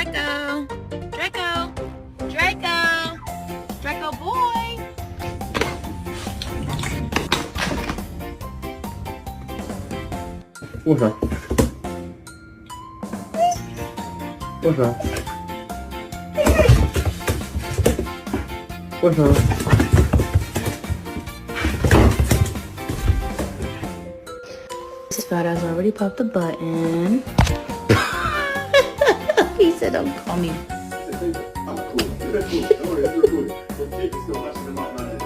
Draco. Draco. Draco. Draco boy. What's that? What's that? What's that? This photo's already popped the button. He said, "Don't call me." I'm cool. You're cool. Don't worry, you're cool. The kid is still watching them out now.